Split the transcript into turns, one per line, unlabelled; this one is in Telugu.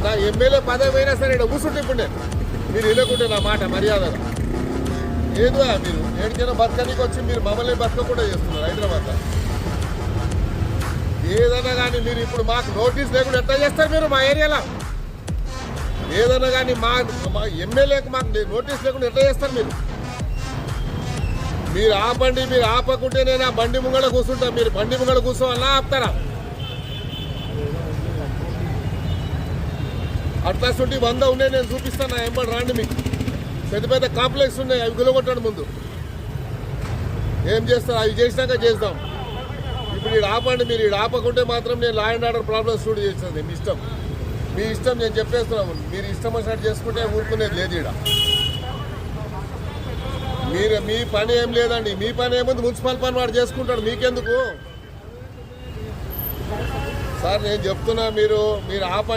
నా ఎమ్మెల్యే పదవి అయినా సరే ఇక్కడ కూర్చుంటే ఇప్పుడు నేను మీరు వెళ్ళకుంటే నా మాట మర్యాదగా ఏదో మీరు ఏడికైనా బతకనికి వచ్చి మీరు మమ్మల్ని బతకకుండా చేస్తున్నారు హైదరాబాద్లో. ఏదైనా కానీ మీరు ఇప్పుడు మాకు నోటీస్ లేకుండా ఎట్లా చేస్తారు మీరు మా ఏరియాలో? ఏదైనా కానీ మా ఎమ్మెల్యేకి మాకు నోటీస్ లేకుండా ఎట్లా చేస్తారు మీరు? మీరు ఆపండి, మీరు ఆపకుంటే నేను ఆ బండి ముంగళ కూర్చుంటా. మీరు బండి ముంగళ కూర్చోవాలా ఆపుతారా? అట్లా సుంటి 100 ఉన్నాయి, నేను చూపిస్తాను. నా ఎంబడి రాండి, మీకు పెద్ద పెద్ద కాంప్లెక్స్ ఉన్నాయి, అవి గులగొట్టండి ముందు. ఏం చేస్తారు అవి చేసినాక చేద్దాం. ఇప్పుడు ఈడు ఆపండి, మీరు ఈడు ఆపకుంటే మాత్రం నేను law and order problems studio చేస్తాను. మీ ఇష్టం నేను చెప్పేస్తున్నాము. మీరు ఇష్టం వచ్చినట్టు చేసుకుంటే ఊరుకునేది లేదు ఈడ. మీ పని ఏం లేదండి. మీ పని ఏముంది, మున్సిపల్ పని వాడు చేసుకుంటాడు, మీకెందుకు సార్? నేను చెప్తున్నా, మీరు ఆపండి.